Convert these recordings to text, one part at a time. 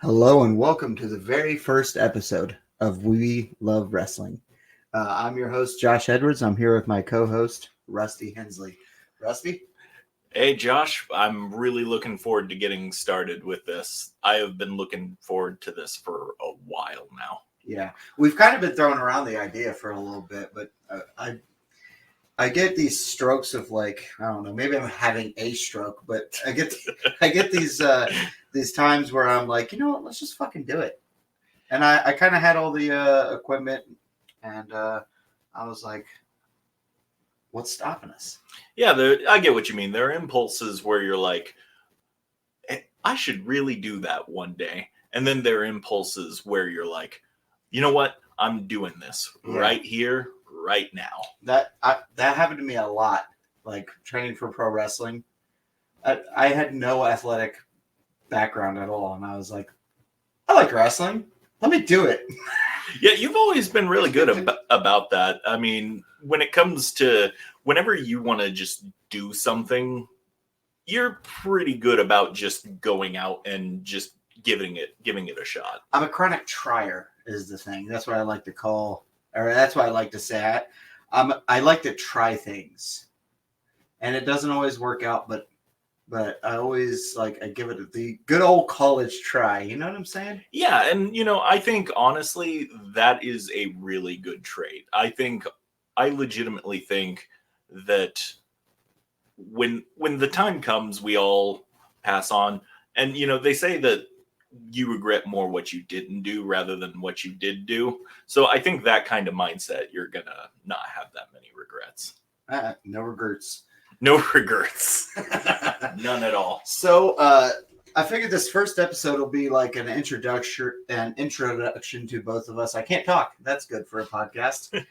Hello and welcome to the very first episode of We Love Wrestling. I'm your host, Josh Edwards. I'm here with my co-host, Rusty Hensley. Rusty? Hey, Josh, I'm really looking forward to getting started with this. I have been looking forward to this for a while now. Yeah, we've kind of been throwing around the idea for a little bit, but I get these strokes of I don't know, maybe I'm having a stroke, but I get these times where I'm like, you know what, let's just fucking do it. And I kind of had all the equipment, and I was like, what's stopping us? Yeah, I get what you mean. There are impulses where you're like, I should really do that one day. And then there are impulses where you're like, you know what? I'm doing this right here, right now. That happened to me a lot, like training for pro wrestling. I had no athletic background at all, and I was like, I like wrestling. Let me do it. Yeah, you've always been really good about that. I mean, when it comes to whenever you want to just do something, you're pretty good about just going out and just giving it a shot. I'm a chronic trier is the thing. That's what I like to call, or that's what I like to say. I like to try things, and it doesn't always work out, but I always I give it the good old college try. You know what I'm saying? Yeah, and I think honestly that is a really good trait. I legitimately think that when the time comes, we all pass on, and they say that you regret more what you didn't do rather than what you did do. So I think that kind of mindset, you're gonna not have that many regrets. No regrets. No regrets. None at all. So I figured this first episode will be like an introduction to both of us. I can't talk. That's good for a podcast.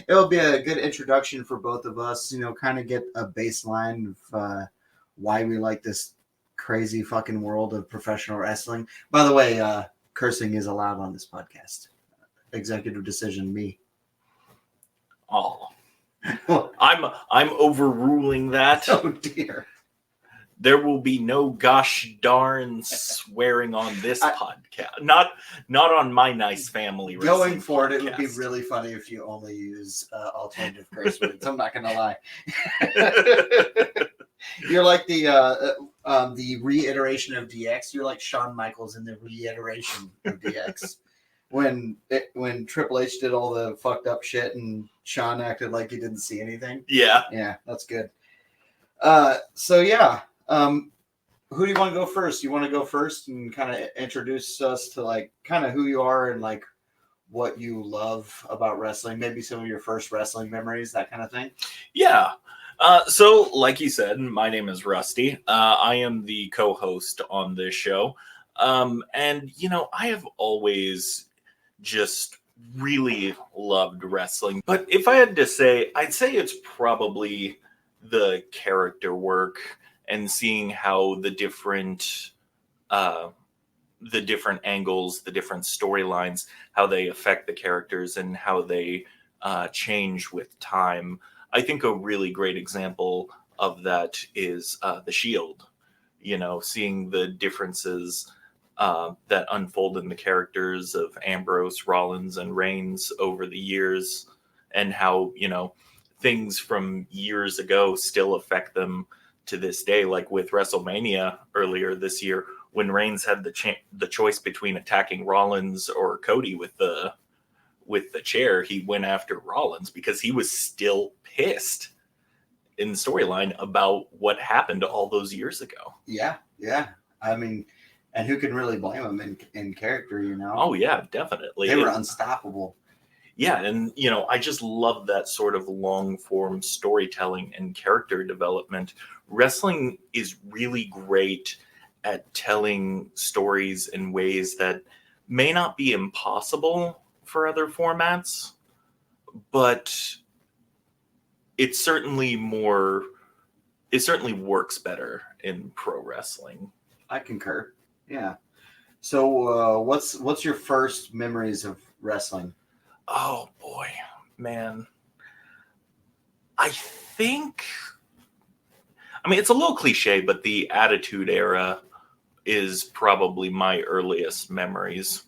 It'll be a good introduction for both of us, kind of get a baseline of why we like this crazy fucking world of professional wrestling. By the way, cursing is allowed on this podcast. Executive decision, me. Oh. I'm overruling that. Oh dear. There will be no gosh darn swearing on this podcast. Not on my nice family wrestling going forward podcast. It would be really funny if you only use alternative curse words. I'm not gonna lie. You're like the reiteration of DX. You're like Shawn Michaels in the reiteration of DX. When Triple H did all the fucked up shit and Shawn acted like he didn't see anything. Yeah, that's good. So yeah, who do you want to go first? You want to go first and kind of introduce us to kind of who you are and what you love about wrestling? Maybe some of your first wrestling memories, that kind of thing. Yeah. So like you said, my name is Rusty. I am the co-host on this show. And I have always just really loved wrestling. But if I had to say, I'd say it's probably the character work and seeing how the different angles, the different storylines, how they affect the characters and how they change with time. I think a really great example of that is The Shield. Seeing the differences that unfold in the characters of Ambrose, Rollins, and Reigns over the years, and how, things from years ago still affect them to this day. Like with WrestleMania earlier this year, when Reigns had the choice between attacking Rollins or Cody with the chair, he went after Rollins because he was still pissed in the storyline about what happened all those years ago. Yeah. I mean, and who can really blame him in character, Oh, yeah, definitely. They were unstoppable. Yeah, and, I just love that sort of long-form storytelling and character development. Wrestling is really great at telling stories in ways that may not be impossible for other formats, but it certainly works better in pro wrestling. I concur. Yeah. So what's your first memories of wrestling? Oh boy, man. I think, it's a little cliche, but the Attitude Era is probably my earliest memories.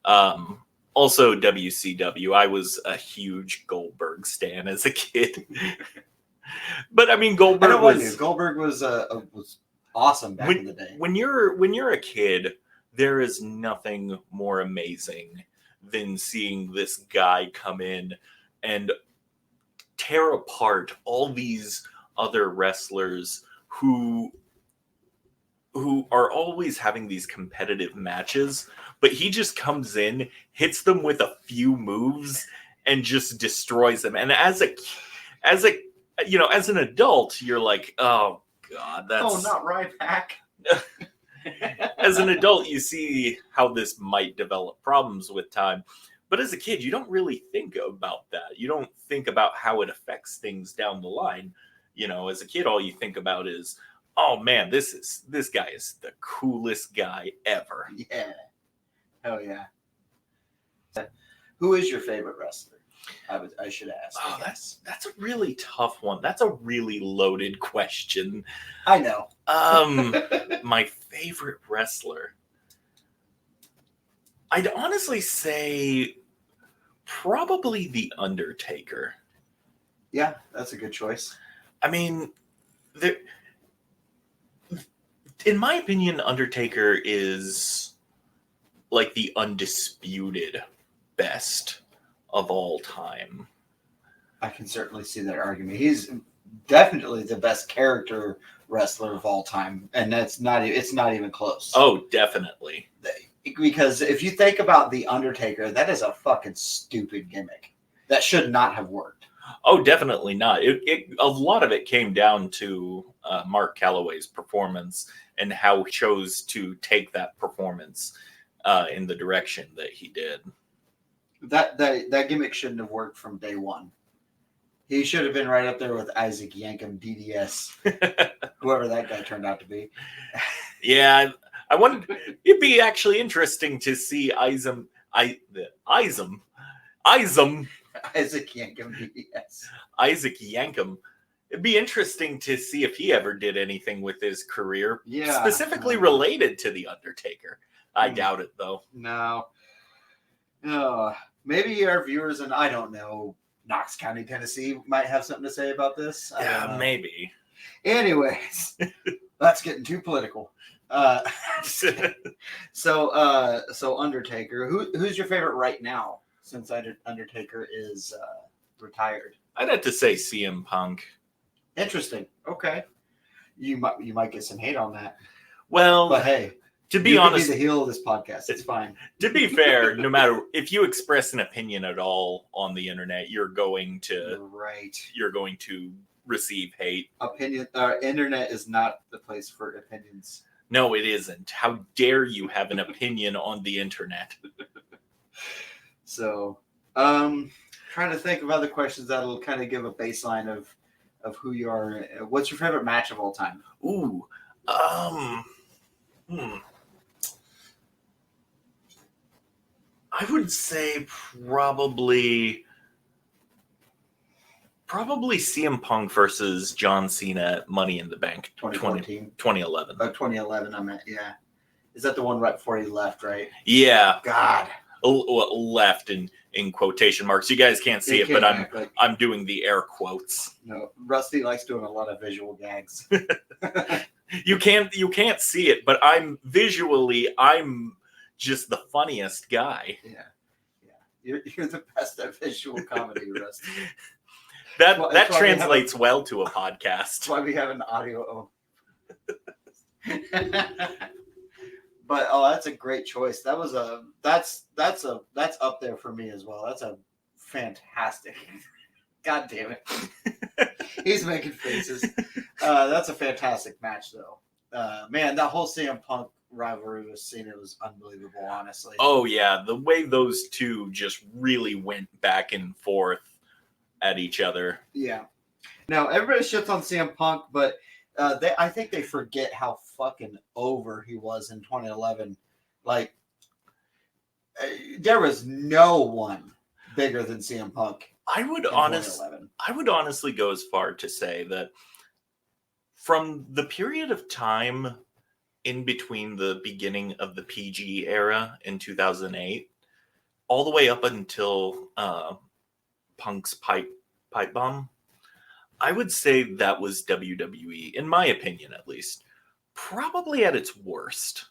Also, WCW. I was a huge Goldberg stan as a kid. But I mean, Goldberg Goldberg was awesome back in the day. When you're a kid, there is nothing more amazing than seeing this guy come in and tear apart all these other wrestlers who are always having these competitive matches, but he just comes in, hits them with a few moves, and just destroys them. And as an adult, you're like, oh god, that's not Ryback. As an adult, you see how this might develop problems with time. But as a kid, you don't really think about that. You don't think about how it affects things down the line. As a kid, all you think about is, oh man, this guy is the coolest guy ever. Yeah. Hell yeah. Who is your favorite wrestler? I should ask. Oh, that's a really tough one. That's a really loaded question. I know. My favorite wrestler. I'd honestly say probably The Undertaker. Yeah, that's a good choice. I mean, in my opinion, Undertaker is like the undisputed best of all time. I can certainly see that argument. He's definitely the best character wrestler of all time, and it's not even close. Oh, definitely. Because if you think about The Undertaker, that is a fucking stupid gimmick. That should not have worked. Oh, definitely not. A lot of it came down to Mark Calloway's performance and how he chose to take that performance in the direction that he did. That gimmick shouldn't have worked from day one. He should have been right up there with Isaac Yankem, DDS, whoever that guy turned out to be. Yeah, I wanted. It'd be actually interesting to see Isaac Yankem, DDS. Isaac Yankem. It'd be interesting to see if he ever did anything with his career, specifically related to The Undertaker. I doubt it, though. No. Maybe our viewers in, I don't know, Knox County, Tennessee might have something to say about this. Yeah, maybe. Anyways, that's getting too political. So Undertaker, who's your favorite right now? Since Undertaker is retired, I'd have to say CM Punk. Interesting. Okay, you might get some hate on that. Well, but hey, to be honest, be the heel of this podcast. It's fine. To be fair, no matter if you express an opinion at all on the internet, you're going to receive hate. Internet is not the place for opinions. No, it isn't. How dare you have an opinion on the internet? So, trying to think of other questions that'll kind of give a baseline of who you are. What's your favorite match of all time? Ooh, I would say probably CM Punk versus John Cena at Money in the Bank 2014? 2011. 2011, I meant, yeah. Is that the one right before he left, right? Yeah. God. Left in quotation marks. You guys can't see it, but I'm doing the air quotes. No, Rusty likes doing a lot of visual gags. You can't see it, but I'm just the funniest guy. Yeah. You're the best at visual comedy, Rusty. That translates well to a podcast. That's why we have an audio. But that's a great choice. That's up there for me as well. That's a fantastic. God damn it. He's making faces. That's a fantastic match though. Man, that whole CM Punk rivalry with Cena was unbelievable, honestly. Oh yeah, the way those two just really went back and forth at each other. Yeah. Now everybody shits on CM Punk, but I think they forget how fucking over he was in 2011. Like, there was no one bigger than CM Punk. I would honestly go as far to say that from the period of time in between the beginning of the PG era in 2008, all the way up until Punk's pipe bomb, I would say that was WWE, in my opinion, at least, probably at its worst.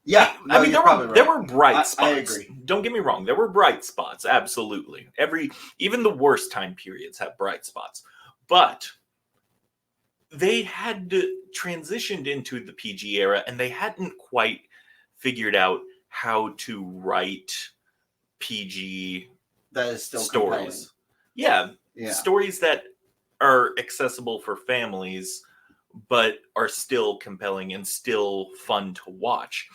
Yeah, no, I mean, there were bright spots. I agree. Don't get me wrong, there were bright spots, absolutely. Even the worst time periods have bright spots, but they had transitioned into the PG era, and they hadn't quite figured out how to write PG that is still stories. Yeah, stories that are accessible for families, but are still compelling and still fun to watch.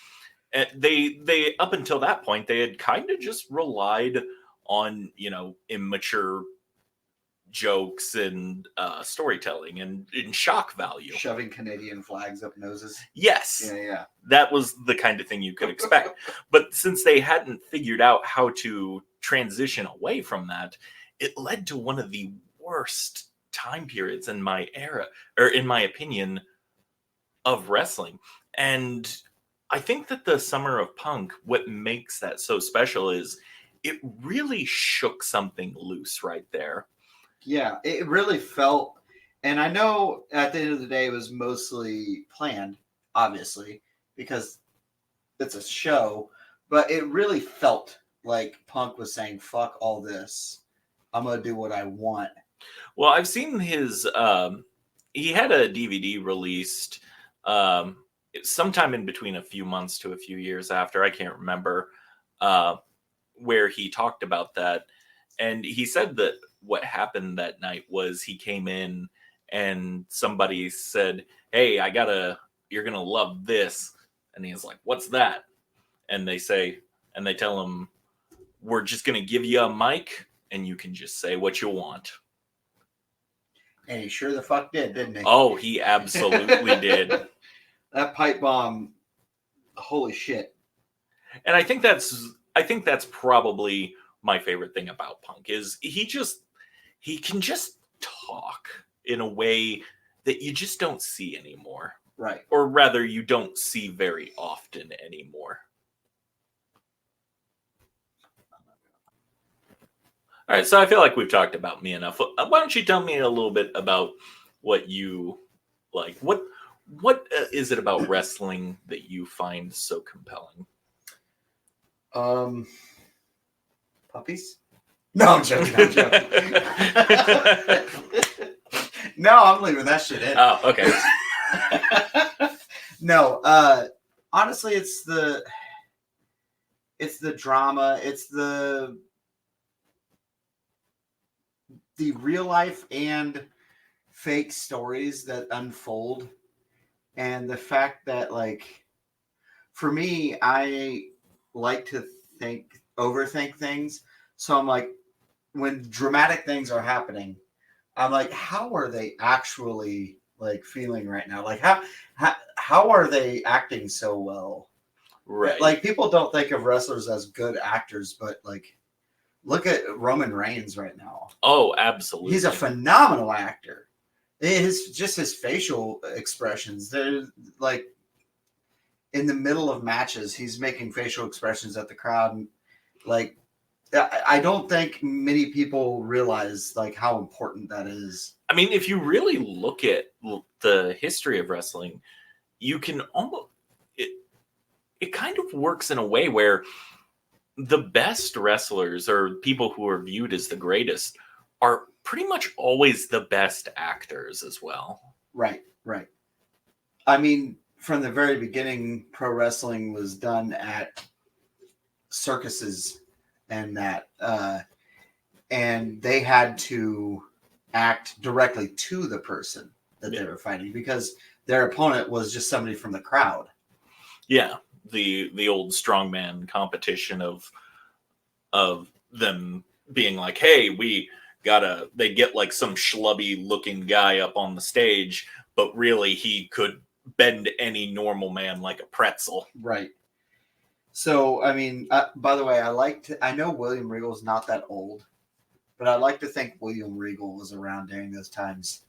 And they up until that point, they had kind of just relied on, immature jokes and storytelling and shock value, shoving Canadian flags up noses. Yes, yeah, that was the kind of thing you could expect. But since they hadn't figured out how to transition away from that, it led to one of the worst time periods in my era, or in my opinion, of wrestling. And I think that the Summer of Punk, what makes that so special is it really shook something loose right there. Yeah, it really felt, and I know at the end of the day it was mostly planned, obviously, because it's a show, but it really felt like Punk was saying, fuck all this. I'm going to do what I want. Well, I've seen his, he had a DVD released sometime in between a few months to a few years after, I can't remember, where he talked about that. And he said that what happened that night was he came in and somebody said, hey, you're going to love this. And he's like, what's that? And they tell him, we're just going to give you a mic and you can just say what you want. And he sure the fuck did, didn't he? Oh, he absolutely did. That pipe bomb, holy shit. And I think that's probably my favorite thing about Punk is he can just talk in a way that you just don't see anymore. Right. Or rather, you don't see very often anymore. All right, so I feel like we've talked about me enough. Why don't you tell me a little bit about what you like? What is it about wrestling that you find so compelling? Puppies? No, I'm joking. No, I'm leaving that shit in. Oh, okay. No, honestly, it's the drama. It's the real life and fake stories that unfold. And the fact that, like, for me, I like to overthink things. So I'm like, when dramatic things are happening, I'm like, how are they actually like feeling right now? Like how are they acting so well? Right. Like, people don't think of wrestlers as good actors, but like, look at Roman Reigns right now. Oh, absolutely. He's a phenomenal actor. His facial expressions. They're like, in the middle of matches, he's making facial expressions at the crowd. Like, I don't think many people realize like how important that is. I mean, if you really look at the history of wrestling, you can almost it kind of works in a way where the best wrestlers, or people who are viewed as the greatest, are pretty much always the best actors as well. Right. I mean, from the very beginning, pro wrestling was done at circuses, and that and they had to act directly to the person that they were fighting, because their opponent was just somebody from the crowd. Yeah, the old strongman competition of them being like, hey, they get like some schlubby looking guy up on the stage, but really he could bend any normal man like a pretzel. Right. So, I mean, by the way, I know William Regal's not that old, but I like to think William Regal was around during those times.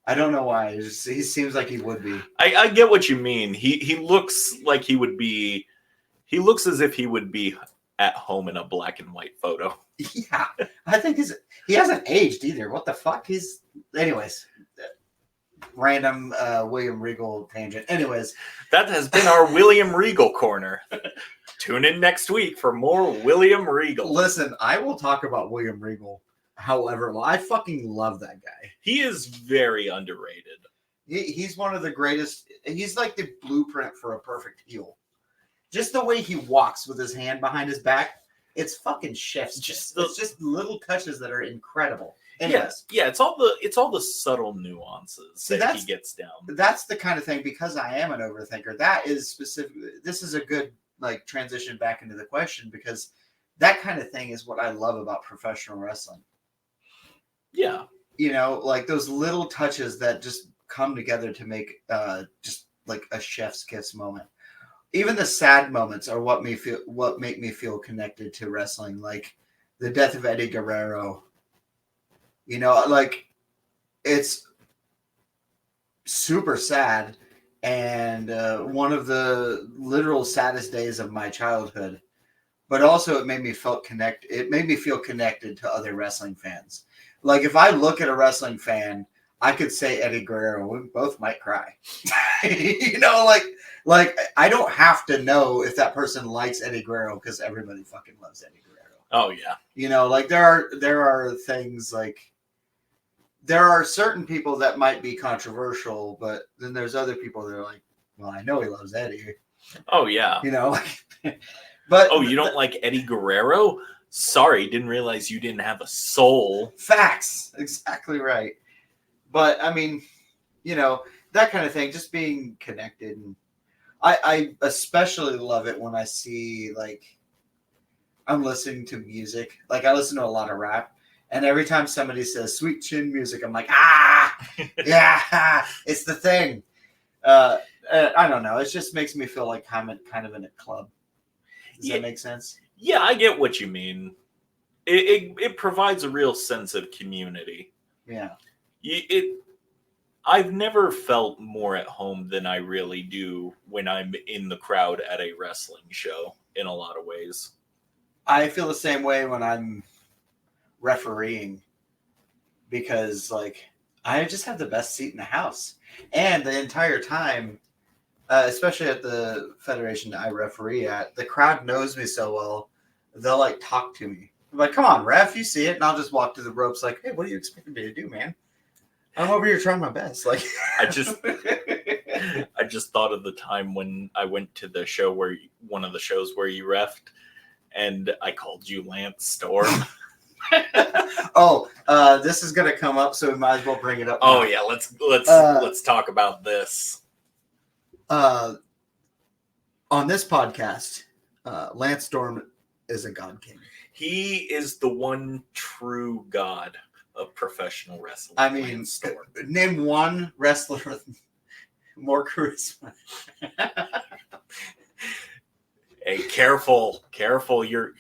I don't know why. He seems like he would be. I get what you mean. He looks like he would be. He looks as if he would be at home in a black and white photo. Yeah, I think he hasn't aged either. What the fuck? Anyways. Random William Regal tangent. Anyways, that has been our William Regal corner. Tune in next week for more William Regal. Listen, I will talk about William Regal. However, I fucking love that guy. He is very underrated. He's one of the greatest. He's like the blueprint for a perfect heel. Just the way he walks with his hand behind his back, it's fucking chef's kiss. It's just little touches that are incredible. Anyways. Yeah, it's all the subtle nuances that he gets down. That's the kind of thing, because I am an overthinker. That is specifically. This is a good transition back into the question, because that kind of thing is what I love about professional wrestling. Yeah, like those little touches that just come together to make just like a chef's kiss moment. Even the sad moments are what make me feel connected to wrestling, like the death of Eddie Guerrero. It's super sad, and one of the literal saddest days of my childhood. But also, it made me feel connected. It made me feel connected to other wrestling fans. Like, if I look at a wrestling fan, I could say Eddie Guerrero. We both might cry. Like I don't have to know if that person likes Eddie Guerrero, because everybody fucking loves Eddie Guerrero. Oh yeah. There are things like. There are certain people that might be controversial, but then there's other people that are like, well, I know he loves Eddie. Oh, yeah. But you don't like Eddie Guerrero? Sorry, didn't realize you didn't have a soul. Facts. Exactly right. But, I mean, that kind of thing, just being connected. And I especially love it when I see, I'm listening to music. I listen to a lot of rap. And every time somebody says sweet chin music, I'm like, yeah, it's the thing. I don't know. It just makes me feel like I'm kind of in a club. Does that make sense? Yeah, I get what you mean. It provides a real sense of community. Yeah. I've never felt more at home than I really do when I'm in the crowd at a wrestling show, in a lot of ways. I feel the same way when I'm refereeing, because I just have the best seat in the house, and the entire time, especially at the federation that I referee at, the crowd knows me so well, they'll talk to me. I'm like, come on, ref, you see it. And I'll just walk to the ropes like, hey, what do you expect me to do, man? I'm over here trying my best. I just thought of the time when I went to the show one of the shows where you refed, and I called you Lance Storm. This is gonna come up, so we might as well bring it up now. Oh yeah, let's talk about this. On this podcast, Lance Storm is a god king. He is the one true god of professional wrestling. I mean, name one wrestler with more charisma. Hey, careful! You're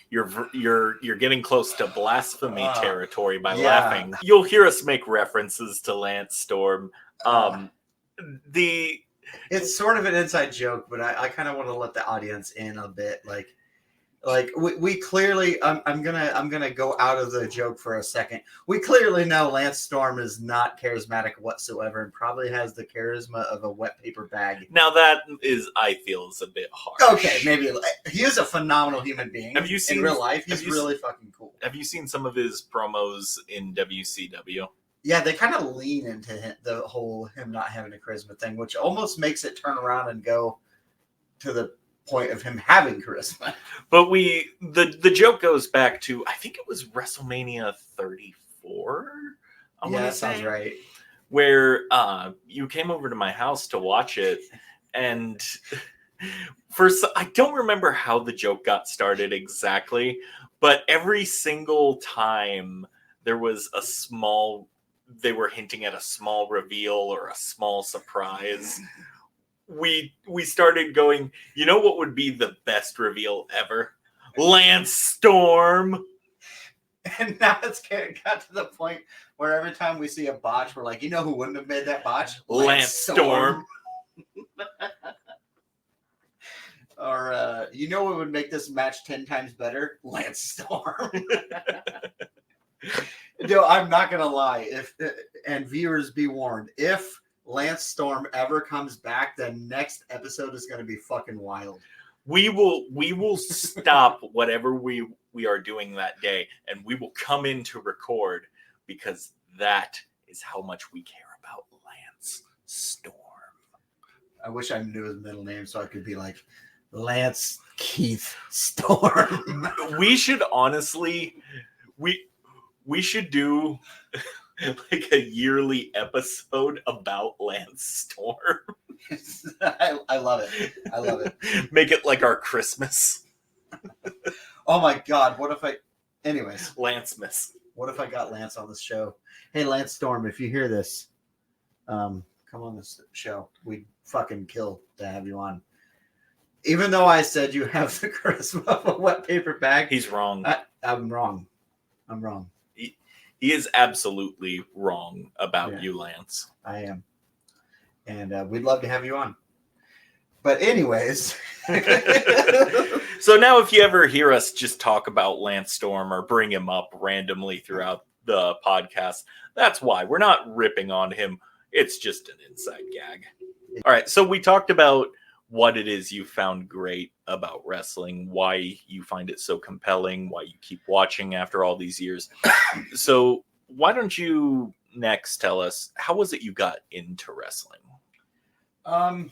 getting close to blasphemy territory by laughing. You'll hear us make references to Lance Storm. It's sort of an inside joke, but I kind of want to let the audience in a bit. We clearly, I'm gonna go out of the joke for a second. We clearly know Lance Storm is not charismatic whatsoever, and probably has the charisma of a wet paper bag. Now that is, I feel, is a bit harsh. Okay, maybe he is a phenomenal human being. Have you seen in real life? He's really fucking cool. Have you seen some of his promos in WCW? Yeah, they kind of lean into the whole him not having a charisma thing, which almost makes it turn around and go to the point of him having charisma. But the joke goes back to, I think it was WrestleMania 34. Yeah, that sounds right. Where you came over to my house to watch it, and I don't remember how the joke got started exactly, but every single time there was they were hinting at a small reveal or a small surprise. We started going, you know what would be the best reveal ever? Lance Storm. And now it's got to the point where every time we see a botch, we're like, you know who wouldn't have made that botch? Lance Storm. Or you know what would make this match 10 times better? Lance Storm. No, I'm not gonna lie. And viewers be warned, if Lance Storm ever comes back, the next episode is gonna be fucking wild. We will stop whatever we are doing that day, and we will come in to record, because that is how much we care about Lance Storm. I wish I knew his middle name so I could be like Lance Keith Storm. We should honestly, we should do like a yearly episode about Lance Storm. I love it. I love it. Make it like our Christmas. Oh my God. What if anyways, Lance-mas. What if I got Lance on this show? Hey, Lance Storm, if you hear this, come on this show. We'd fucking kill to have you on. Even though I said you have the charisma of a wet paper bag. He's wrong. I'm wrong. I'm wrong. He is absolutely wrong about you, Lance. I am. And we'd love to have you on. But anyways. So now if you ever hear us just talk about Lance Storm or bring him up randomly throughout the podcast, that's why. We're not ripping on him. It's just an inside gag. All right. So we talked about what it is you found great about wrestling, why you find it so compelling, why you keep watching after all these years. So why don't you next tell us, how was it you got into wrestling? I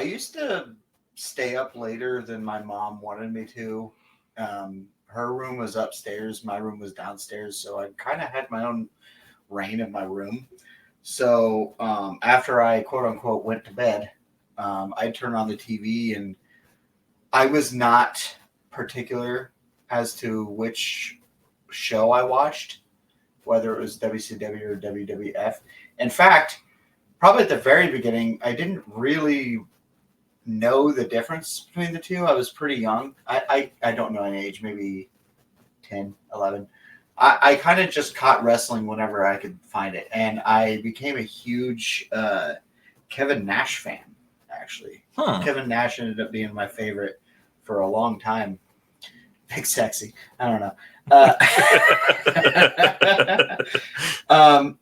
used to stay up later than my mom wanted me to. Her room was upstairs, my room was downstairs, so I kind of had my own reign in my room. So after I quote unquote went to bed, I'd turn on the TV, and I was not particular as to which show I watched, whether it was WCW or WWF. In fact, probably at the very beginning, I didn't really know the difference between the two. I was pretty young. I don't know any age, maybe 10, 11. I kind of just caught wrestling whenever I could find it. And I became a huge Kevin Nash fan, actually. Kevin Nash ended up being my favorite for a long time. Big sexy. I don't know.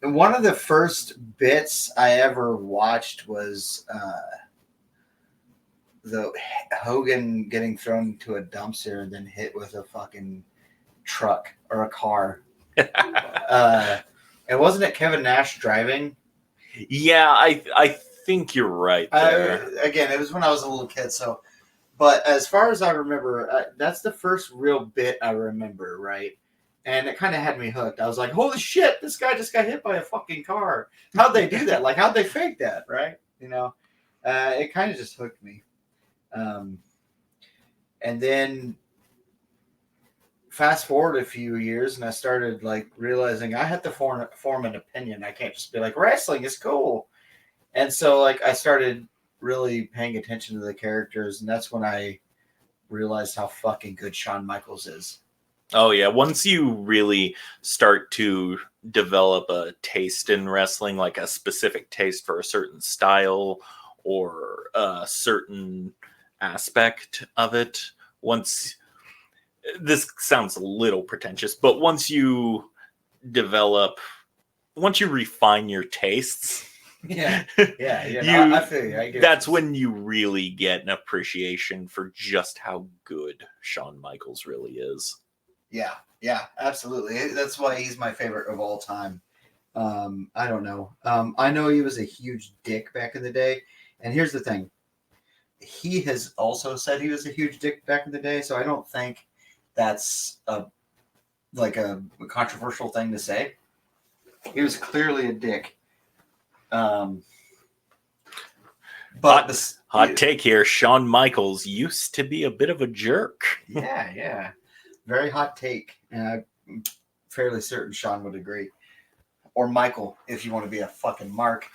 One of the first bits I ever watched was the Hogan getting thrown into a dumpster and then hit with a fucking truck or a car. And wasn't it Kevin Nash driving? Yeah, I think you're right there. Again, it was when I was a little kid, so. But as far as I remember, that's the first real bit I remember, right? And it kind of had me hooked. I was like, holy shit, this guy just got hit by a fucking car. How'd they do that? Like, how'd they fake that, right? You know, it kind of just hooked me. And then fast forward a few years, and I started, like, realizing I had to form an opinion. I can't just be like, wrestling is cool. And so, like, I started really paying attention to the characters, and that's when I realized how fucking good Shawn Michaels is. Oh yeah, once you really start to develop a taste in wrestling, like a specific taste for a certain style or a certain aspect of it, this sounds a little pretentious, but once you refine your tastes, Yeah. I feel you. That's when you really get an appreciation for just how good Shawn Michaels really is. Yeah, absolutely. That's why he's my favorite of all time. I don't know. I know he was a huge dick back in the day. And here's the thing. He has also said he was a huge dick back in the day, so I don't think that's a controversial thing to say. He was clearly a dick. But hot take here, Shawn Michaels used to be a bit of a jerk. Yeah. Very hot take. And I'm fairly certain Shawn would agree. Or Michael, if you want to be a fucking Mark.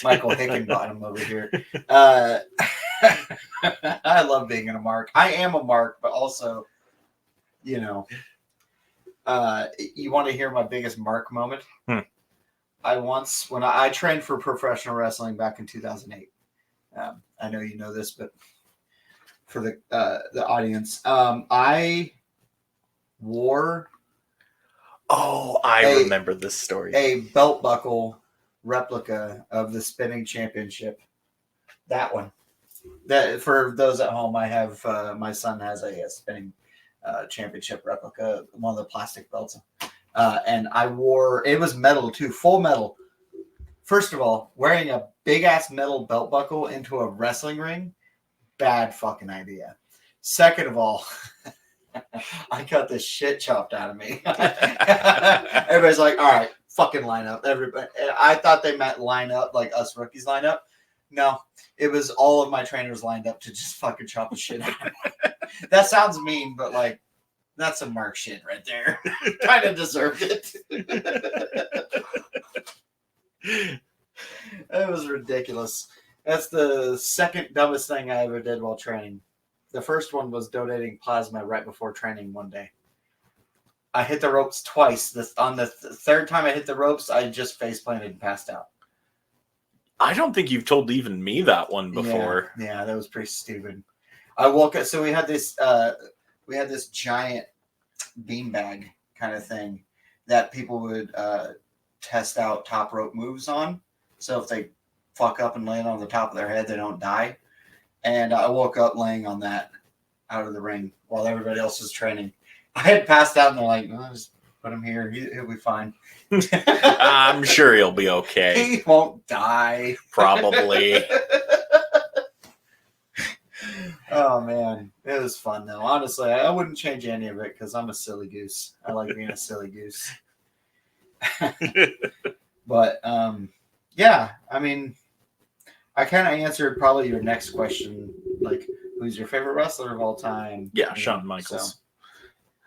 Michael Hickenbottom over here. I love being a Mark. I am a Mark, but also you know, you want to hear my biggest mark moment? When I trained for professional wrestling back in 2008. I know you know this, but for the audience, I wore I remember this story. a belt buckle replica of the spinning championship. That one. That for those at home, I have my son has a spinning championship replica, one of the plastic belts, and I wore it was metal too, full metal. First of all, wearing a big ass metal belt buckle into a wrestling ring, bad fucking idea. Second of all, I got the shit chopped out of me. Everybody's like, all right, fucking line up. Everybody. I thought they meant line up, like us rookies line up. No, it was all of my trainers lined up to just fucking chop the shit out of me. That sounds mean, but like, that's some Mark shit right there. Kind of deserved it. It was ridiculous. That's the second dumbest thing I ever did while training. The first one was donating plasma right before training one day. I hit the ropes twice. On the third time I hit the ropes, I just face planted and passed out. I don't think you've told even me that one before. Yeah, that was pretty stupid. I woke up. So we had this giant beanbag kind of thing that people would test out top rope moves on. So if they fuck up and land on the top of their head, they don't die. And I woke up laying on that out of the ring while everybody else was training. I had passed out, and they're like, "Oh, just put him here. He'll be fine." I'm sure he'll be okay. He won't die. Probably. Oh, man. It was fun, though. Honestly, I wouldn't change any of it because I'm a silly goose. I like being a silly goose. But, yeah, I mean, I kind of answered probably your next question, like, who's your favorite wrestler of all time? Yeah, Shawn Michaels.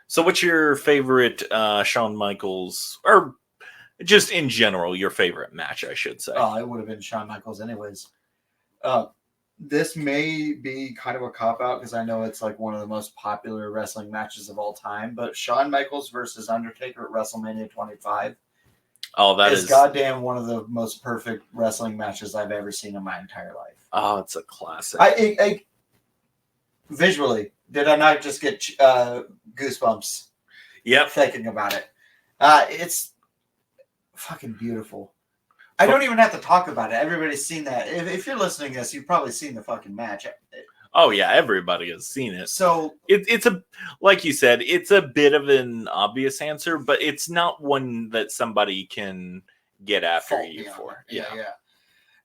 So what's your favorite Shawn Michaels, or just in general, your favorite match, I should say? Oh, it would have been Shawn Michaels anyways. This may be kind of a cop-out because I know it's like one of the most popular wrestling matches of all time, but Shawn Michaels versus Undertaker at WrestleMania 25 is goddamn one of the most perfect wrestling matches I've ever seen in my entire life. Oh, it's a classic. I visually, did I not just get goosebumps? Yep. Thinking about it. It's fucking beautiful. I don't even have to talk about it. Everybody's seen that. If you're listening to this, you've probably seen the fucking match. Oh yeah, everybody has seen it. So it's a, like you said, it's a bit of an obvious answer, but it's not one that somebody can get after you for. Yeah.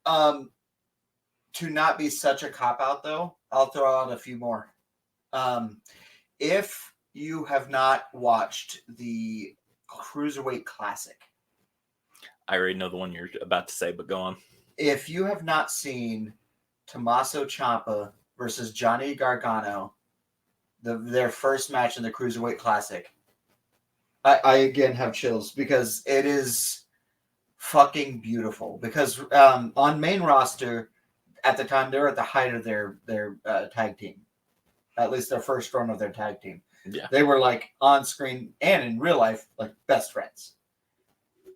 To not be such a cop-out, though, I'll throw out a few more. If you have not watched the Cruiserweight Classic, I already know the one you're about to say, but go on. If you have not seen Tommaso Ciampa versus Johnny Gargano, their first match in the Cruiserweight Classic, I again have chills because it is fucking beautiful. Because on main roster, at the time, they were at the height of their tag team. At least their first run of their tag team. Yeah. They were like on screen and in real life, like best friends.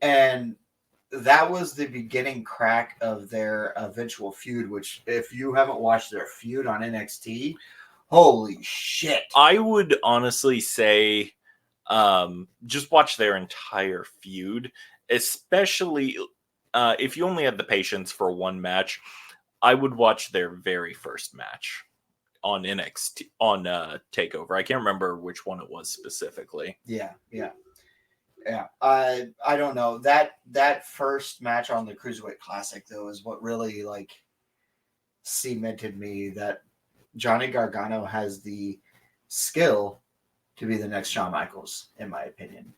And that was the beginning crack of their eventual feud, which if you haven't watched their feud on NXT, holy shit. I would honestly say just watch their entire feud, especially if you only had the patience for one match. I would watch their very first match on NXT, on TakeOver. I can't remember which one it was specifically. Yeah. I don't know. That first match on the Cruiserweight Classic, though, is what really like cemented me that Johnny Gargano has the skill to be the next Shawn Michaels, in my opinion.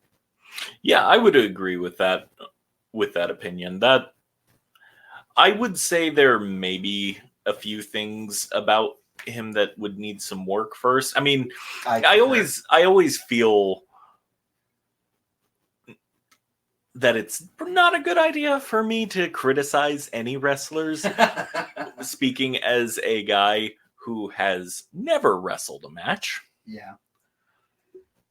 Yeah, I would agree with that opinion. That I would say there may be a few things about him that would need some work first. I mean, I always feel that it's not a good idea for me to criticize any wrestlers. Speaking as a guy who has never wrestled a match. Yeah.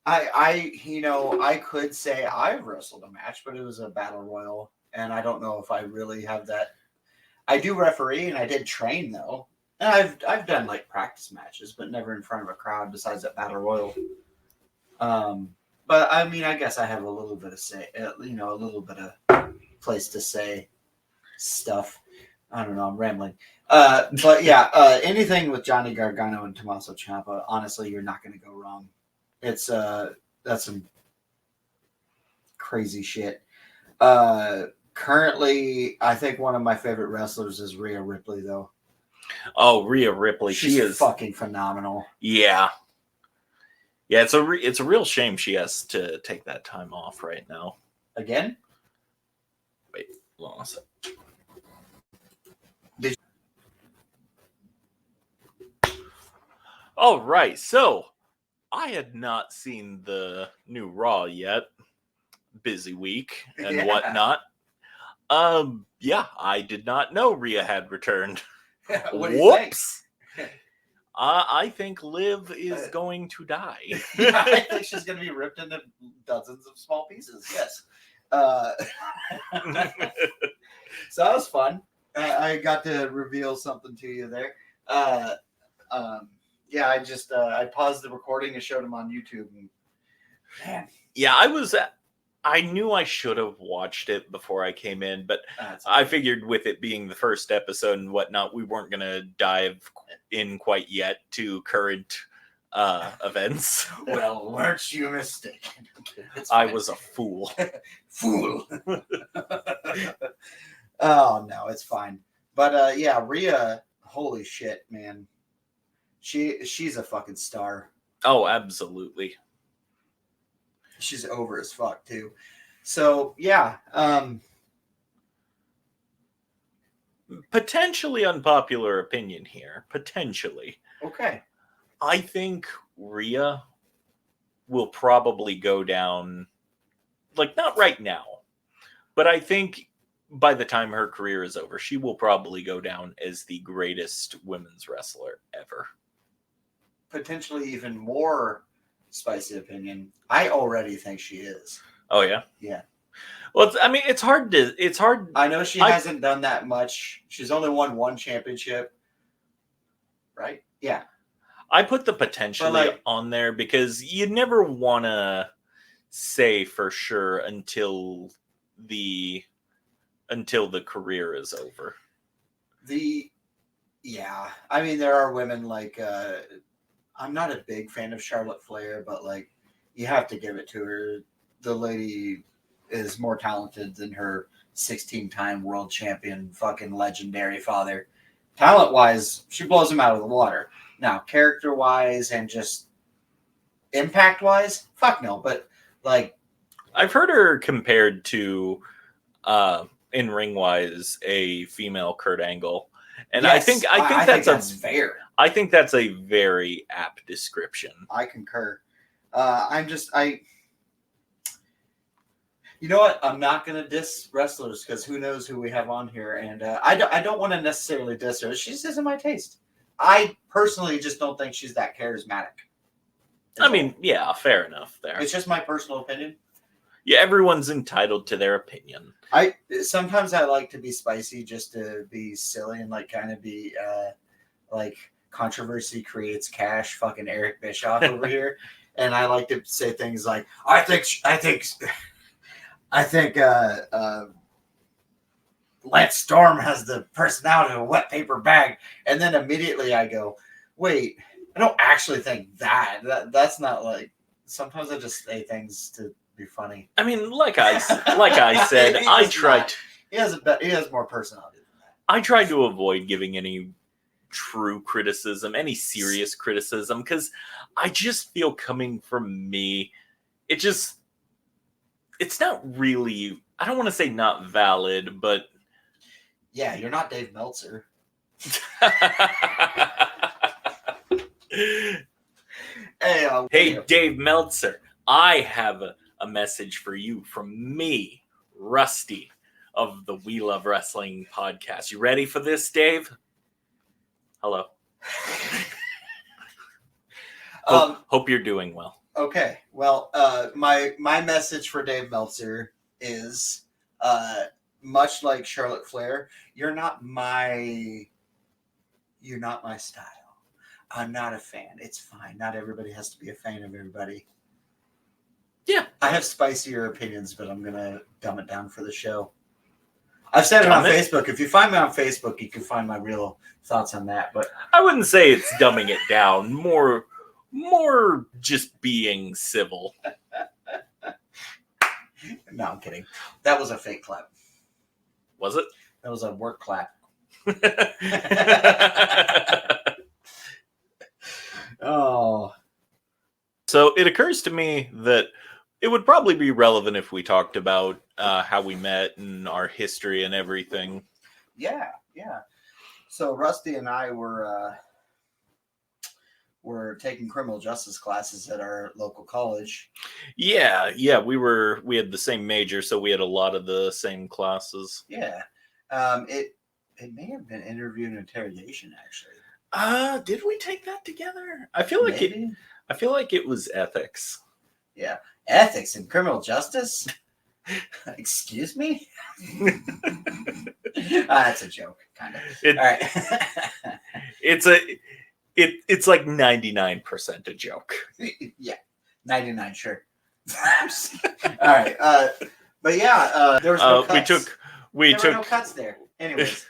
I could say I've wrestled a match, but it was a battle royal, and I don't know if I really have that. I do referee, and I did train though. And I've done like practice matches, but never in front of a crowd. Besides that battle royal, but I mean, I guess I have a little bit of say, a little bit of place to say stuff. I don't know. I'm rambling. But yeah, anything with Johnny Gargano and Tommaso Ciampa, honestly, you're not going to go wrong. It's that's some crazy shit. Currently, I think one of my favorite wrestlers is Rhea Ripley, though. Oh, Rhea Ripley, She's she is fucking phenomenal. Yeah, yeah. It's a real shame she has to take that time off right now. Again? Wait, hold on a sec. All right, so I had not seen the new Raw yet. Busy week and whatnot. Yeah, I did not know Rhea had returned. What do you think? I think Liv is going to die. Yeah, I think she's going to be ripped into dozens of small pieces. Yes. So that was fun. I got to reveal something to you there. Yeah, I paused the recording and showed him on YouTube. And, man. Yeah, I knew I should have watched it before I came in, but I figured with it being the first episode and whatnot, we weren't going to dive in quite yet to current events. Well, weren't you mistaken? I was a fool. Fool. Oh, no, it's fine. But yeah, Rhea, holy shit, man. She's a fucking star. Oh, absolutely. She's over as fuck too. So yeah, potentially unpopular opinion here. Potentially. Okay. I think Rhea will probably go down, like not right now, but I think by the time her career is over, she will probably go down as the greatest women's wrestler ever. Potentially even more spicy opinion. I already think she is. Oh yeah? Yeah. Well, it's hard. I know she hasn't done that much. She's only won one championship. Right? Yeah. I put the potentially on there because you never want to say for sure until the career is over. Yeah. I mean, there are women like I'm not a big fan of Charlotte Flair, but like you have to give it to her. The lady is more talented than her 16-time world champion, fucking legendary father. Talent-wise, she blows him out of the water. Now, character-wise and just impact-wise, fuck no. But like, I've heard her compared to, in ring-wise, a female Kurt Angle, and yes, I think that's fair. I think that's a very apt description. I concur. You know what? I'm not going to diss wrestlers because who knows who we have on here. And I don't want to necessarily diss her. She just isn't my taste. I personally just don't think she's that charismatic. I mean, yeah, fair enough there. It's just my personal opinion. Yeah, everyone's entitled to their opinion. Sometimes I like to be spicy just to be silly and like kind of be like controversy creates cash, fucking Eric Bischoff over here. And I like to say things like, I think Lance Storm has the personality of a wet paper bag. And then immediately I go, wait, I don't actually think that. That's not like, sometimes I just say things to be funny. I mean, like I said, I tried. He has more personality than that. I tried to avoid giving any true criticism, any serious criticism, because I just feel coming from me, it's not really, I don't want to say not valid, but yeah, you're not Dave Meltzer. Hey, Dave Meltzer, I have a message for you from me, Rusty, of the We Love Wrestling podcast. You ready for this, Dave? Hello. Hope you're doing well. Okay. Well, my message for Dave Meltzer is, much like Charlotte Flair, you're not my style. I'm not a fan. It's fine. Not everybody has to be a fan of everybody. Yeah. I have spicier opinions, but I'm gonna dumb it down for the show. I've said it on Facebook. If you find me on Facebook, you can find my real thoughts on that. But I wouldn't say it's dumbing it down. More just being civil. No, I'm kidding. That was a fake clap. Was it? That was a work clap. Oh. So it occurs to me that it would probably be relevant if we talked about how we met and our history and everything. Yeah. So Rusty and I were taking criminal justice classes at our local college. Yeah, we had the same major, so we had a lot of the same classes. Yeah. It may have been interview and interrogation, actually. Did we take that together? I feel like it was ethics. Yeah. Ethics and criminal justice? Excuse me? That's a joke, kind of. All right. It's like 99% a joke. Yeah. 99, sure. All right. But yeah, there was no cuts. There were no cuts there. Anyways.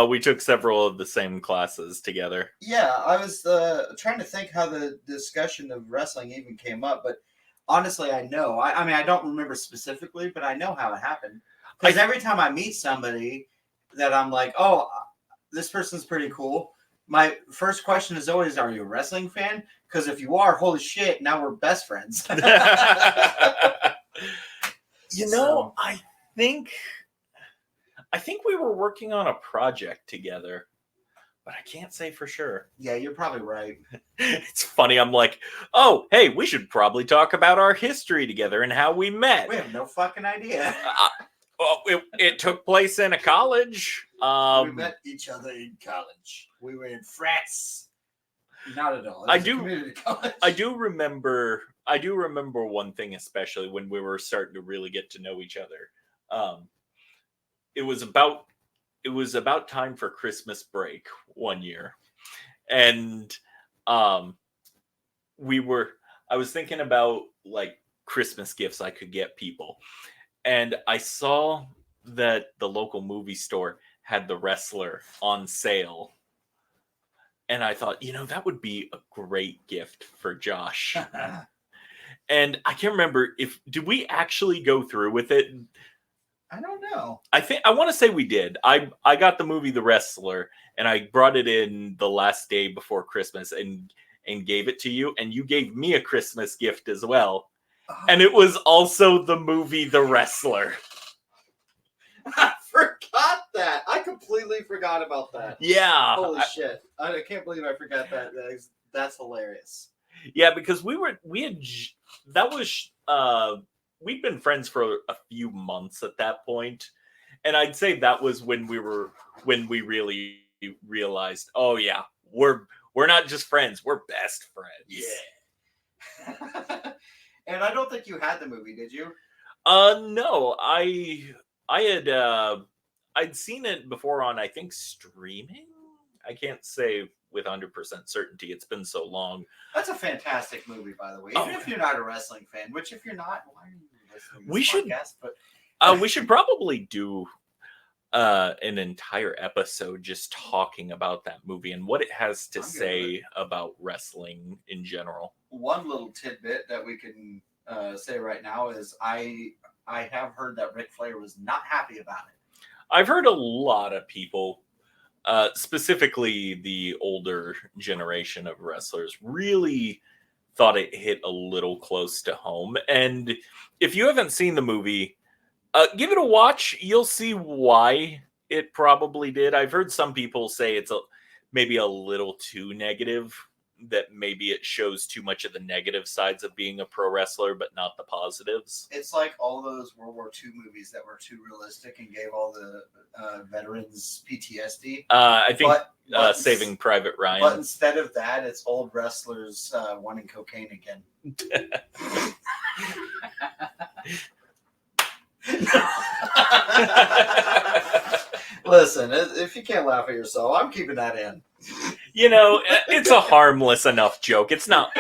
We took several of the same classes together. Yeah, I was trying to think how the discussion of wrestling even came up, but honestly, I know. I mean, I don't remember specifically, but I know how it happened. Because every time I meet somebody that I'm like, oh, this person's pretty cool, my first question is always, are you a wrestling fan? Because if you are, holy shit, now we're best friends. I think we were working on a project together, but I can't say for sure. Yeah, you're probably right. It's funny. I'm like, oh, hey, we should probably talk about our history together and how we met. We have no fucking idea. It took place in a college. We met each other in college. We were in France. Not at all. Community college. I do remember one thing, especially when we were starting to really get to know each other. It was about time for Christmas break one year, and I was thinking about like Christmas gifts I could get people, and I saw that the local movie store had The Wrestler on sale, and I thought, that would be a great gift for Josh. And I can't remember did we actually go through with it? I don't know. I want to say we did. I got the movie The Wrestler, and I brought it in the last day before Christmas and gave it to you, and you gave me a Christmas gift as well. Oh. And it was also the movie The Wrestler. I forgot that. I completely forgot about that. Yeah. Holy shit. I can't believe I forgot that. That's hilarious. Yeah, because we'd been friends for a few months at that point, and I'd say that was when we really realized, oh yeah, we're not just friends, we're best friends. Yeah. And I don't think you had the movie, did you? No, I'd seen it before on, I think, streaming. I can't say with 100% certainty. It's been so long. That's a fantastic movie, by the way. Even if you're not a wrestling fan, which if you're not, why are you listening to this podcast? But we should probably do an entire episode just talking about that movie and what it has to say about wrestling in general. One little tidbit that we can say right now is I have heard that Ric Flair was not happy about it. I've heard a lot of people, specifically the older generation of wrestlers, really thought it hit a little close to home. And if you haven't seen the movie, give it a watch. You'll see why it probably did. I've heard some people say it's maybe a little too negative. that maybe it shows too much of the negative sides of being a pro wrestler, but not the positives. It's like all those World War II movies that were too realistic and gave all the veterans PTSD. I think but Saving Private Ryan. But instead of that, it's old wrestlers wanting cocaine again. Listen, if you can't laugh at yourself, I'm keeping that in. You know, it's a harmless enough joke. It's not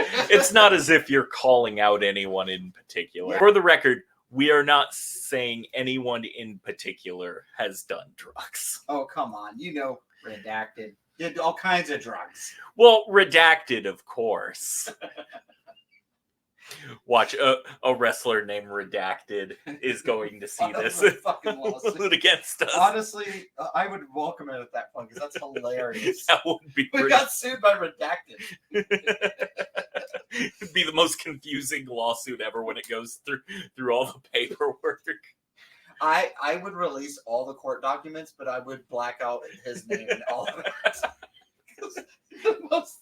as if you're calling out anyone in particular. Yeah. For the record, we are not saying anyone in particular has done drugs. Oh, come on. You know, Redacted did all kinds of drugs. Well, Redacted, of course. Watch, a wrestler named Redacted is going to see this fucking lawsuit against us. Honestly, I would welcome it at that point because that's hilarious. That would be We got sued by Redacted. It'd be the most confusing lawsuit ever when it goes through all the paperwork. I would release all the court documents, but I would black out his name and all of it. The most...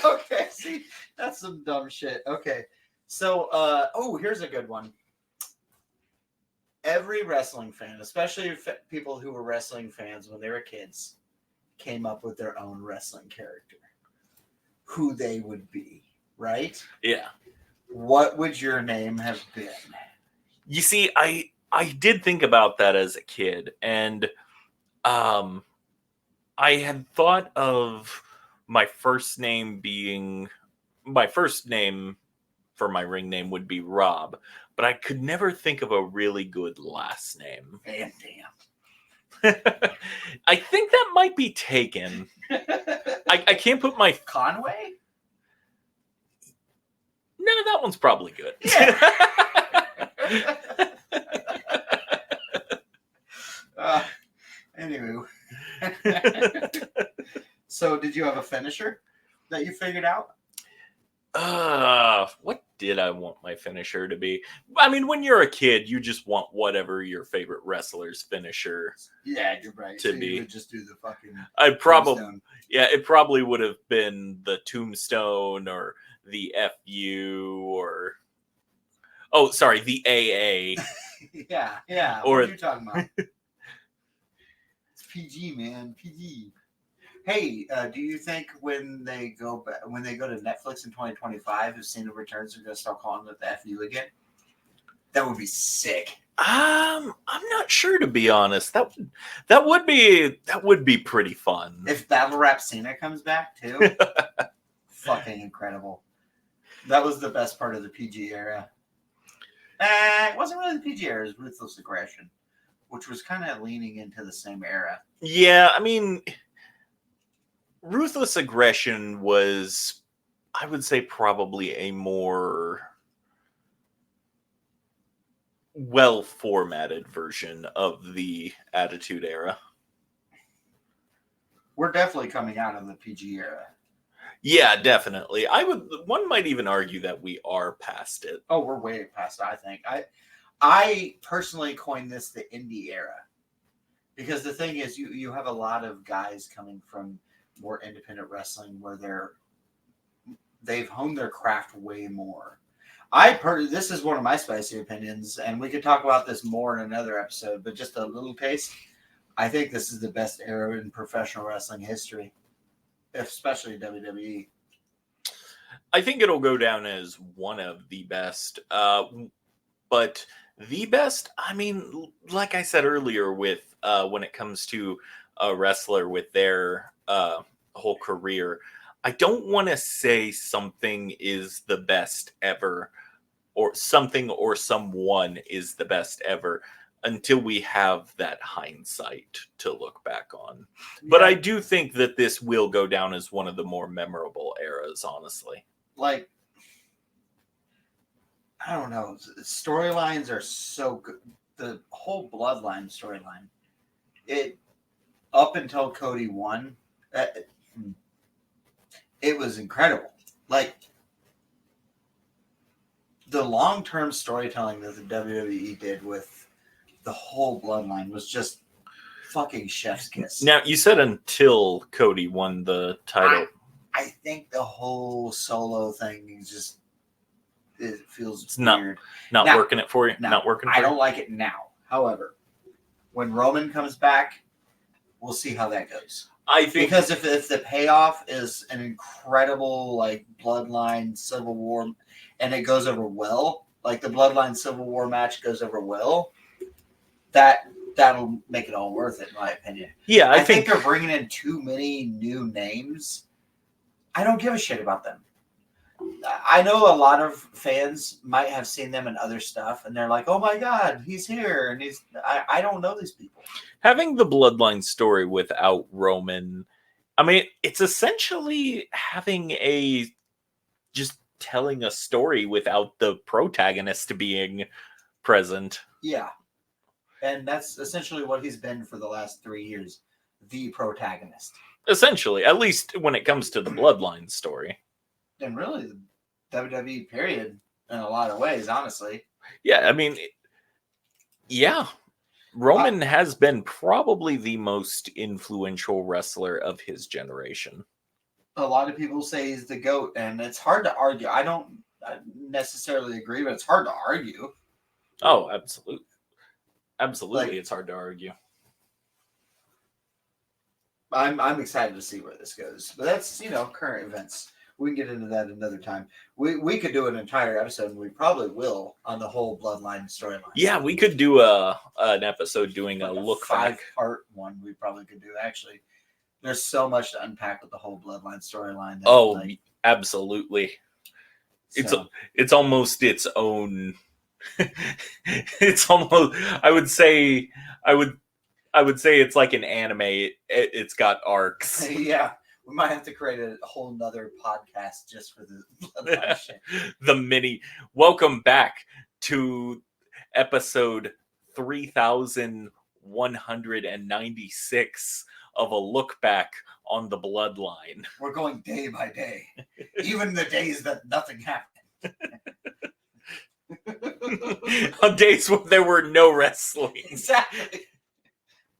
Okay, see, that's some dumb shit. Okay, so here's a good one. Every wrestling fan, especially people who were wrestling fans when they were kids, came up with their own wrestling character, who they would be, right? Yeah. What would your name have been? You see, I did think about that as a kid, and I had thought of my first name for my ring name would be Rob, but I could never think of a really good last name. Van Dam. I think that might be taken. I can't put my... Conway? No, that one's probably good. Yeah. Anyway. So, did you have a finisher that you figured out? What did I want my finisher to be? I mean, when you're a kid, you just want whatever your favorite wrestler's finisher. Yeah, you're right. To so be. You would just do the fucking. It probably would have been the Tombstone or the FU or. Oh, sorry, the AA. yeah. Or, what are you talking about? It's PG, man. PG. Hey, do you think when they go to Netflix in 2025, if Cena returns, they're gonna start calling it the FU again? That would be sick. I'm not sure, to be honest. That would be pretty fun. If Battle Rap Cena comes back too, fucking incredible. That was the best part of the PG era. It wasn't really the PG era. It was Ruthless Aggression, which was kind of leaning into the same era. Yeah, I mean, Ruthless Aggression was, I would say, probably a more well-formatted version of the Attitude Era. We're definitely coming out of the PG era. Yeah, definitely. One might even argue that we are past it. Oh, we're way past it, I think. I personally coined this the indie era. Because the thing is, you have a lot of guys coming from more independent wrestling where they've honed their craft way more. This is one of my spicy opinions, and we could talk about this more in another episode, but just a little taste. I think this is the best era in professional wrestling history, especially WWE. I think it'll go down as one of the best. But the best, I mean, like I said earlier, with when it comes to a wrestler with their whole career, I don't want to say something is the best ever, or something or someone is the best ever, until we have that hindsight to look back on. Yeah. But I do think that this will go down as one of the more memorable eras, honestly. Like, I don't know. Storylines are so good. The whole Bloodline storyline, up until Cody won, it was incredible. Like, the long-term storytelling that the WWE did with the whole Bloodline was just fucking chef's kiss. Now, you said until Cody won the title. I think the whole Solo thing is just, it feels It's weird. not Now- working it for you. Now, Not working. I For don't you? like it now. However, when Roman comes back, we'll see how that goes. I think Because if the payoff is an incredible like Bloodline Civil War, and it goes over well, like the Bloodline Civil War match goes over well, that'll make it all worth it, in my opinion. yeah, I think they're bringing in too many new names. I don't give a shit about them. I know a lot of fans might have seen them in other stuff, and they're like, "Oh my god, he's here!" And I don't know these people. having the Bloodline story without Roman, I mean, it's essentially having just telling a story without the protagonist being present. Yeah, and that's essentially what he's been for the last 3 years, the protagonist. Essentially, at least when it comes to the Bloodline story. And really, the WWE period in a lot of ways, honestly. Yeah, I mean, yeah. Roman has been probably the most influential wrestler of his generation. A lot of people say he's the GOAT, and it's hard to argue. I don't necessarily agree, but it's hard to argue. Oh, absolutely. Absolutely, Like- it's hard to argue. I'm excited to see where this goes. But that's, current events. We can get into that another time. We could do an entire episode, and we probably will, on the whole Bloodline storyline. Yeah, we could do an episode doing Like a look back. 5-part one we probably could do, actually. There's so much to unpack with the whole Bloodline storyline. Oh, absolutely. so- It's almost its own. It's almost. I would say it's like an anime. It's got arcs. yeah. We might have to create a whole nother podcast just for the Bloodline shit. Welcome back to episode 3196 of a look back on the Bloodline. We're going day by day, even the days that nothing happened. On days when there were no wrestling. Exactly.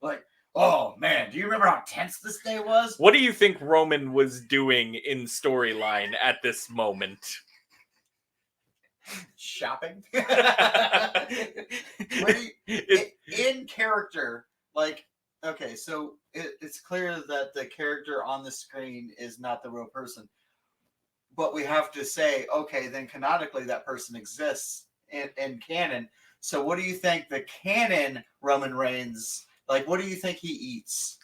Like, oh man, do you remember how tense this day was? What do you think Roman was doing in storyline at this moment? Shopping. It- in character, like, okay, so it's clear that the character on the screen is not the real person. But we have to say, okay, then canonically that person exists in canon. So what do you think the canon Roman Reigns, like, what do you think he eats?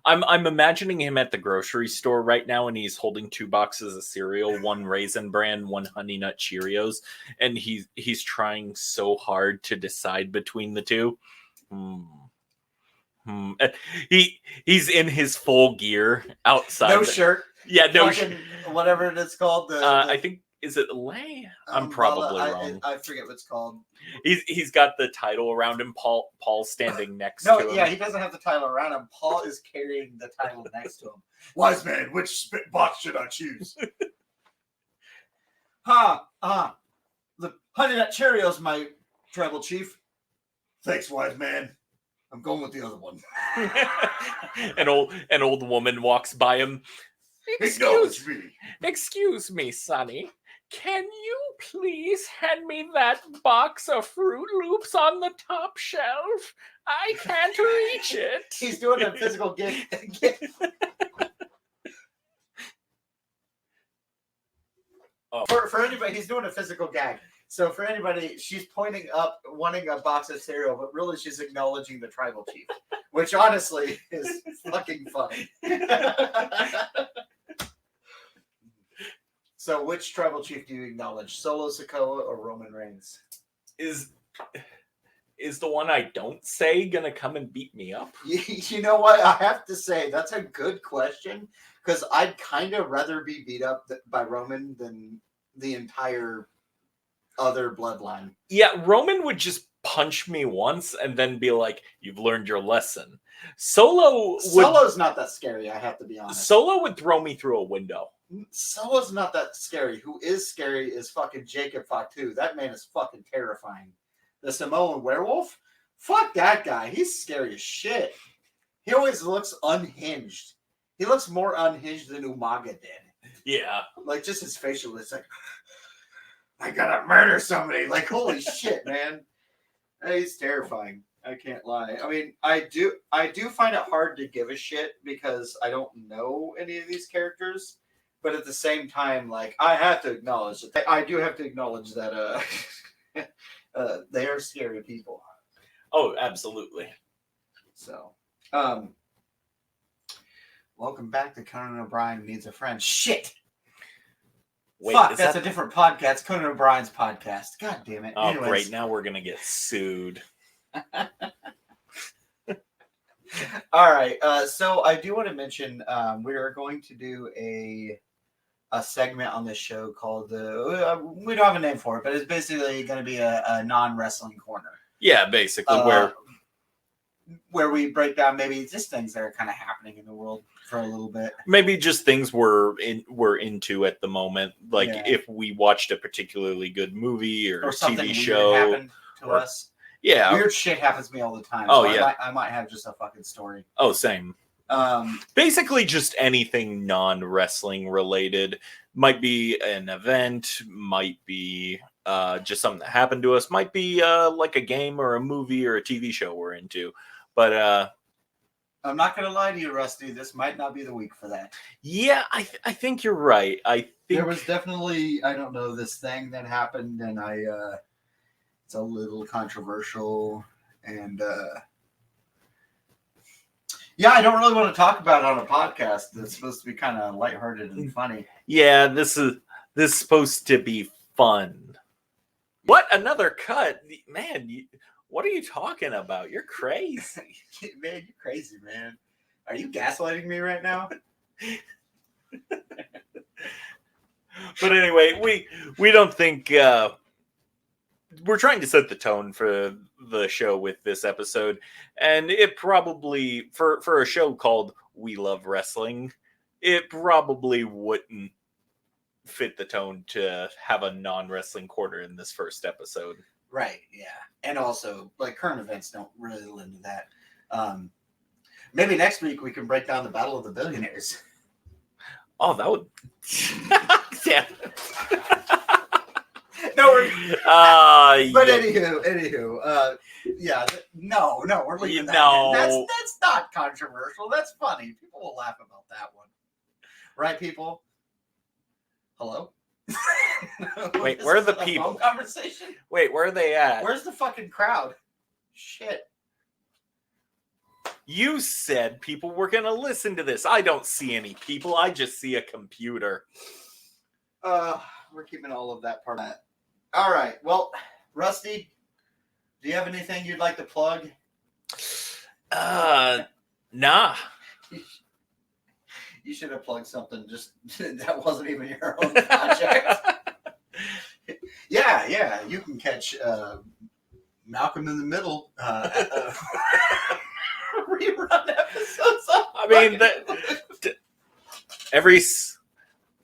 I'm imagining him at the grocery store right now, and he's holding 2 boxes of cereal, one Raisin Bran, one Honey Nut Cheerios, and he's trying so hard to decide between the two. He's in his full gear outside. No shirt. Yeah, no fucking whatever it is called. I think, is it Lay? I'm probably wrong. I forget what it's called. He's got the title around him. Paul standing next to No, him. yeah, he doesn't have the title around him. Paul is carrying the title next to him. Wise man, which box should I choose? The Honey Nut Cheerios, my tribal chief. Thanks, wise man. I'm going with the other one. An old woman walks by him. Acknowledge me. Excuse me, Sonny. Can you please hand me that box of Fruit Loops on the top shelf? I can't reach it. He's doing a physical gig. Oh. For anybody, he's doing a physical gag. So for anybody, she's pointing up, wanting a box of cereal, but really she's acknowledging the tribal chief, which honestly is fucking funny. So which tribal chief do you acknowledge? Solo Sikoa or Roman Reigns? Is the one I don't say gonna come and beat me up? You know what? I have to say, that's a good question, because I'd kind of rather be beat up by Roman than the entire other bloodline. Yeah, Roman would just punch me once and then be like, "You've learned your lesson." Solo's not that scary, I have to be honest. Solo would throw me through a window. Solo's not that scary. Who is scary is fucking Jacob Fatu. That man is fucking terrifying. The Samoan werewolf? Fuck that guy. He's scary as shit. He always looks unhinged. He looks more unhinged than Umaga did. Yeah. Like, just his facial, it's like, I gotta murder somebody. Like, holy shit, man. He's terrifying. I can't lie. I mean, I do find it hard to give a shit because I don't know any of these characters. But at the same time, like, I have to acknowledge that I do have to acknowledge that they are scary people. Oh, absolutely. So, welcome back to Conan O'Brien Needs a Friend. Shit. Wait, fuck, that's a different podcast. Conan O'Brien's podcast. God damn it. Oh, Anyways. great. Now we're going to get sued. All right. So I do want to mention we are going to do a segment on this show called we don't have a name for it, but it's basically going to be a non-wrestling corner. Yeah, basically where we break down maybe just things that are kind of happening in the world for a little bit. Maybe just things we're into at the moment. Like if we watched a particularly good movie or TV show happened to us. Yeah. Weird shit happens to me all the time. Oh, so yeah. I might have just a fucking story. Oh, same. Basically just anything non-wrestling related. Might be an event, might be just something that happened to us, might be like a game or a movie or a TV show we're into. But I'm not going to lie to you, Rusty. This might not be the week for that. Yeah, I think you're right. I think there was definitely, I don't know, this thing that happened, and it's a little controversial, and yeah, I don't really want to talk about it on a podcast that's supposed to be kind of lighthearted and funny. Yeah, this is supposed to be fun. What? Another cut? Man, what are you talking about? You're crazy. Man, you're crazy, man. Are you gaslighting me right now? But anyway, we don't think we're trying to set the tone for the show with this episode, and it probably for a show called We Love Wrestling, it probably wouldn't fit the tone to have a non-wrestling quarter in this first episode. Right, yeah. And also, like, current events don't really lend to that. Maybe next week we can break down the Battle of the Billionaires. Oh, that would... Damn. No, but anywho, yeah, no, we're leaving that. No. That's not controversial. That's funny. People will laugh about that one. Right, people? Hello? Wait, where are the people? Conversation? Wait, where are they at? Where's the fucking crowd? Shit. You said people were going to listen to this. I don't see any people. I just see a computer. We're keeping all of that part of that. All right. Well, Rusty, do you have anything you'd like to plug? Nah. You should have plugged something just that wasn't even your own project. Yeah. You can catch Malcolm in the Middle rerun episodes. I mean,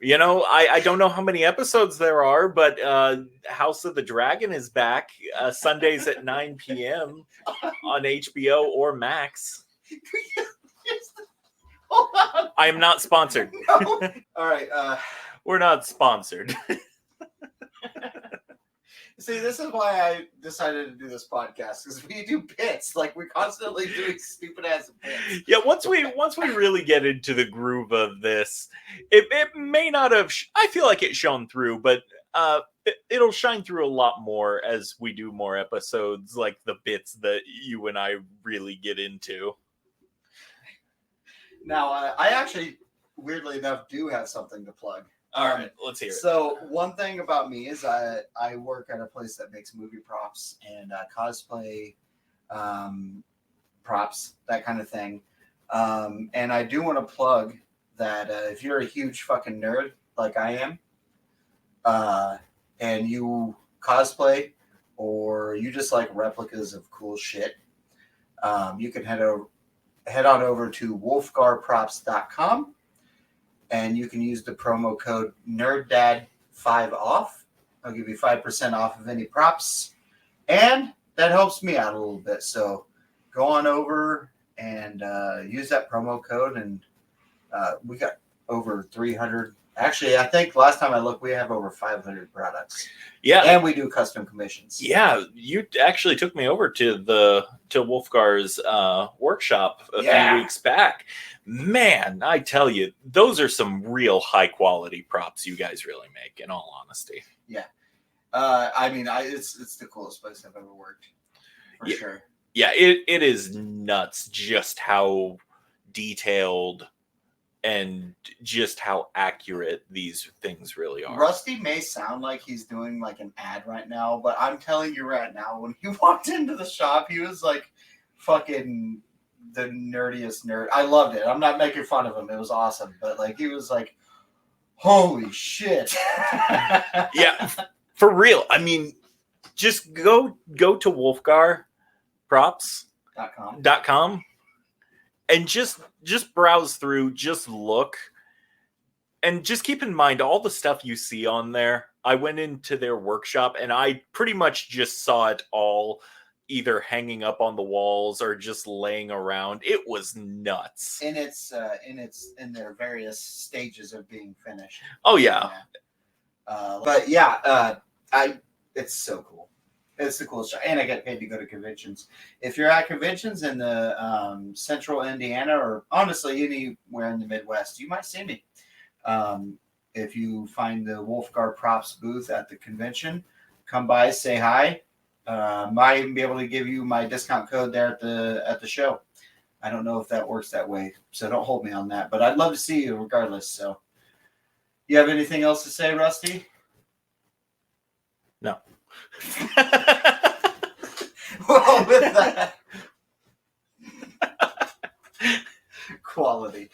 I don't know how many episodes there are, but House of the Dragon is back Sundays at 9 p.m. on HBO or Max. Hold on. I am not sponsored. No. All right. We're not sponsored. See, this is why I decided to do this podcast, because we do bits. Like, we're constantly doing stupid ass bits. Yeah, once we really get into the groove of this, it may not have. I feel like it's shown through, but it'll shine through a lot more as we do more episodes, like the bits that you and I really get into. Now, I actually, weirdly enough, do have something to plug. All right, let's hear it. So one thing about me is I work at a place that makes movie props and cosplay props, that kind of thing. And I do want to plug that if you're a huge fucking nerd like I am, and you cosplay or you just like replicas of cool shit, you can head on over to wolfgarprops.com. And you can use the promo code NERDDAD5 off. I'll give you 5% off of any props. And that helps me out a little bit. So go on over and use that promo code. And we got over 300 Actually, I think last time I looked, we have over 500 products. Yeah. And we do custom commissions. Yeah, you actually took me over to Wolfgar's workshop a few weeks back. Man, I tell you, those are some real high quality props you guys really make, in all honesty. Yeah. I mean, it's the coolest place I've ever worked. For sure. Yeah, it is nuts just how detailed and just how accurate these things really are. Rusty may sound like he's doing like an ad right now, but I'm telling you right now, when he walked into the shop, he was like fucking the nerdiest nerd. I loved it. I'm not making fun of him. It was awesome. But like, he was like, holy shit. Yeah, for real. I mean, just go to wolfgarprops.com and just browse through, just look, and just keep in mind all the stuff you see on there. I went into their workshop and I pretty much just saw it all either hanging up on the walls or just laying around. It was nuts. In their various stages of being finished. Oh yeah. But yeah, it's so cool. It's the coolest shop. And I get paid to go to conventions. If you're at conventions in the central Indiana, or honestly anywhere in the Midwest, you might see me. If you find the Wolfgar Props booth at the convention, come by, say hi. Might even be able to give you my discount code there at the show. I don't know if that works that way, so don't hold me on that. But I'd love to see you regardless. So, you have anything else to say, Rusty? No. Well, with that quality.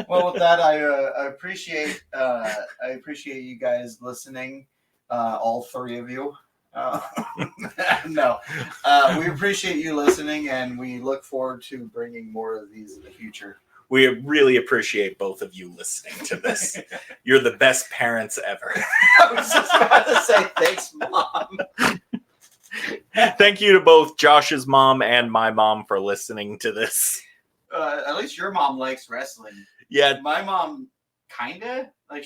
Well, with that, I appreciate you guys listening, all three of you. No, we appreciate you listening, and we look forward to bringing more of these in the future. We really appreciate both of you listening to this. You're the best parents ever. I was just about to say, thanks, Mom. Thank you to both Josh's mom and my mom for listening to this. At least your mom likes wrestling. Yeah. My mom, kinda. I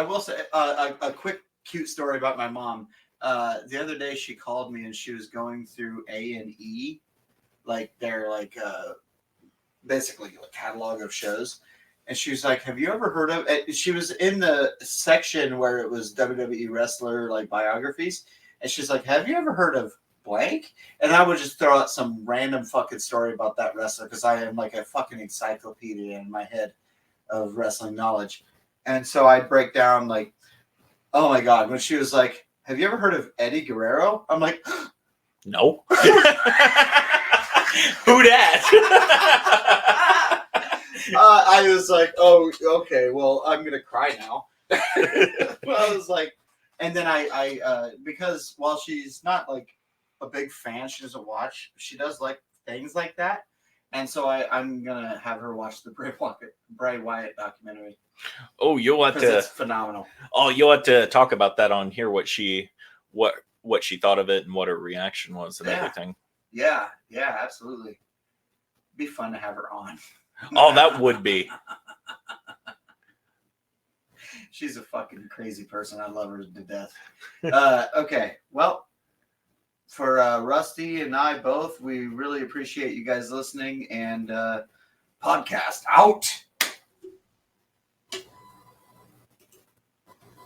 will say a quick, cute story about my mom. The other day, she called me and she was going through A&E, like their basically a catalog of shows. And she was like, have you ever heard of it? She was in the section where it was WWE wrestler like biographies. And she's like, have you ever heard of blank? And I would just throw out some random fucking story about that wrestler because I am like a fucking encyclopedia in my head of wrestling knowledge. And so I'd break down like, oh my God, when she was like, have you ever heard of Eddie Guerrero? I'm like, no. Who dat? I was like, oh, okay, well, I'm going to cry now. Well, I was like, and then I because while she's not like a big fan, she doesn't watch, she does like things like that. And so I'm going to have her watch the Bray Wyatt documentary. Oh, you'll have to. It's phenomenal. Oh, you'll have to talk about that on here, what she thought of it and what her reaction was and everything. Yeah, absolutely. Be fun to have her on. Oh, that would be. She's a fucking crazy person. I love her to death. Okay, well, for Rusty and I both, we really appreciate you guys listening, and podcast out.